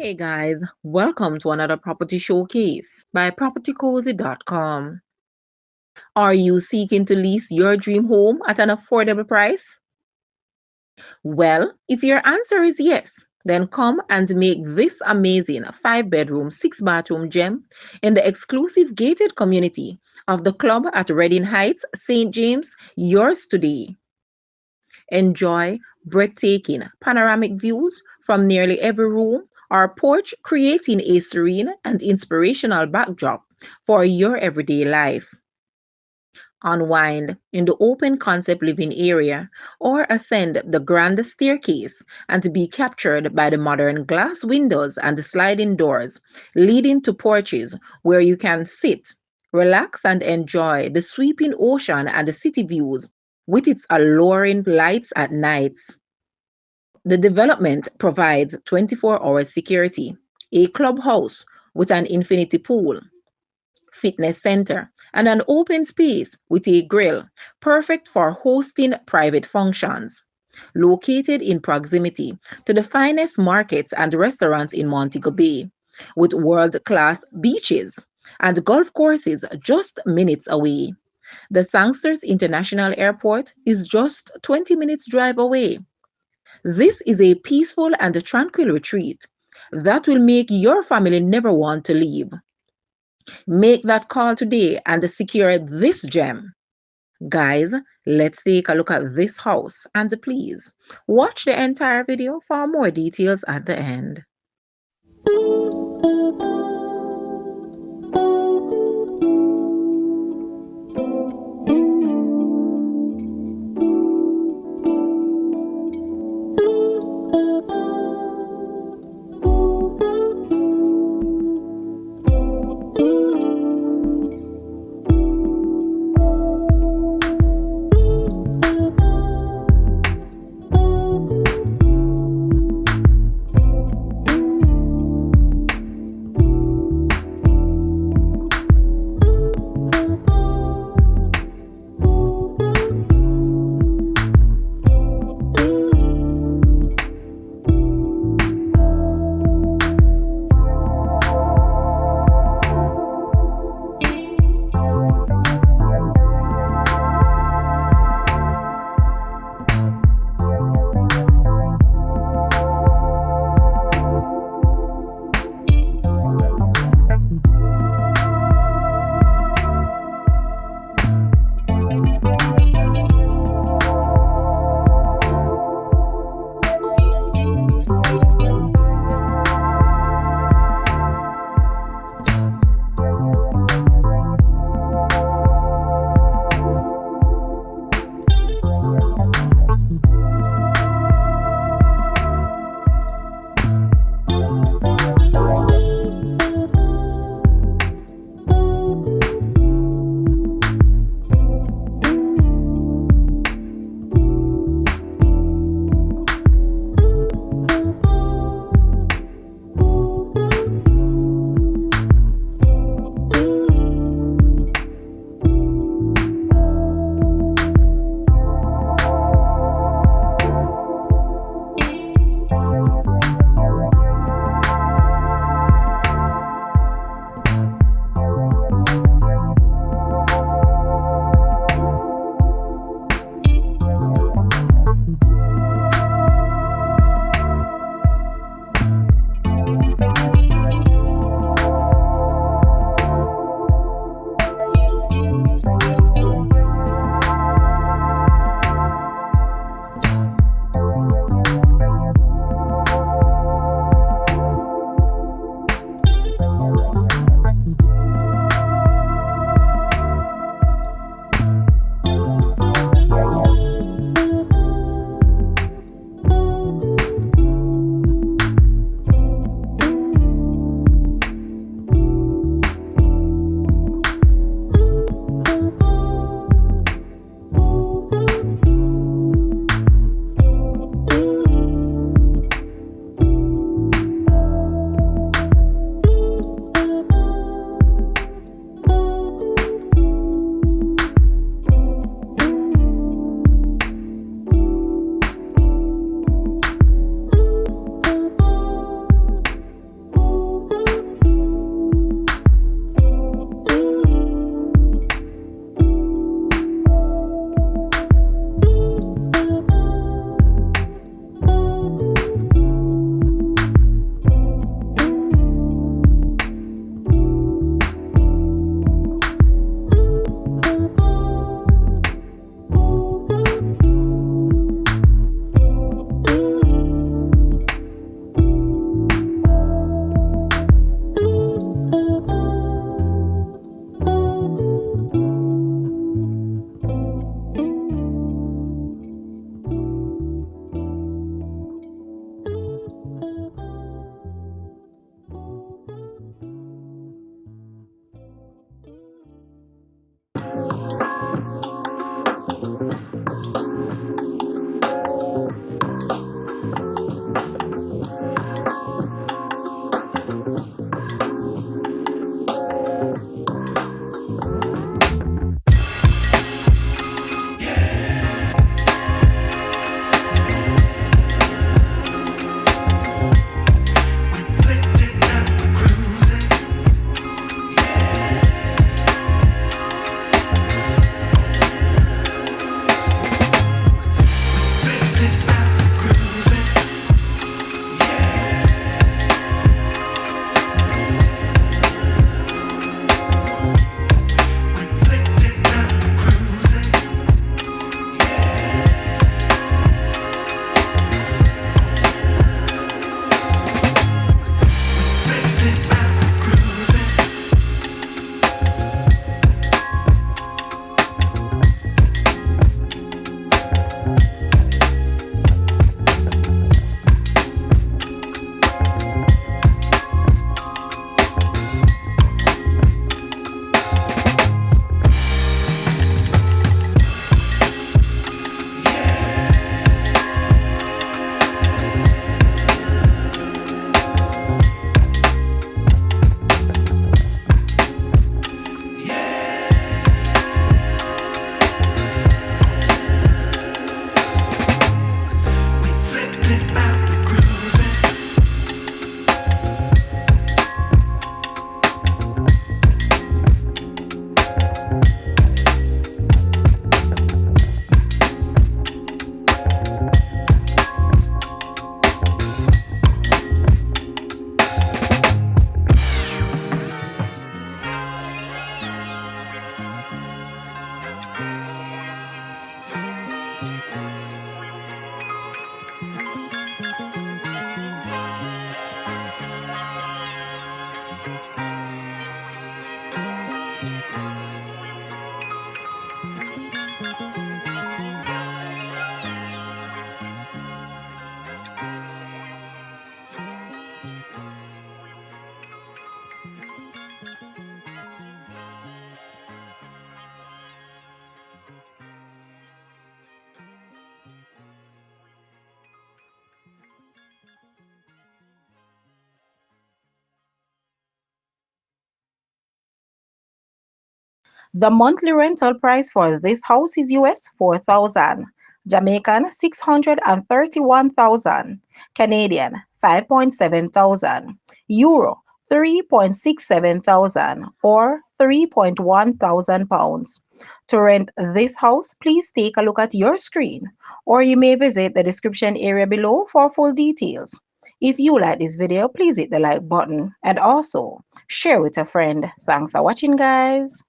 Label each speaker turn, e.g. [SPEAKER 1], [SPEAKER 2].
[SPEAKER 1] Hey guys, welcome to another property showcase by propertycozy.com. Are you seeking to lease your dream home at an affordable price? Well, if your answer is yes, then come and make this amazing 5 bedroom, 6 bathroom gem in the exclusive gated community of the club at Reading Heights, St. James yours today. Enjoy breathtaking panoramic views from nearly every room or porch, creating a serene and inspirational backdrop for your everyday life. Unwind in the open concept living area or ascend the grand staircase and be captured by the modern glass windows and sliding doors leading to porches where you can sit, relax, and enjoy the sweeping ocean and the city views with its alluring lights at nights. The development provides 24-hour security, a clubhouse with an infinity pool, fitness center, and an open space with a grill, perfect for hosting private functions. Located in proximity to the finest markets and restaurants in Montego Bay, with world class beaches and golf courses just minutes away. The Sangster International Airport is just 20 minutes drive away. This is a peaceful and tranquil retreat that will make your family never want to leave. Make that call today and secure this gem. Guys, let's take a look at this house and please watch the entire video for more details at the end. The monthly rental price for this house is US 4,000, Jamaican 631,000, Canadian 5.7 thousand, Euro 3.67 thousand, or 3.1 thousand pounds. To rent this house, please take a look at your screen, or you may visit the description area below for full details. If you like this video, please hit the like button and also share with a friend. Thanks for watching, guys.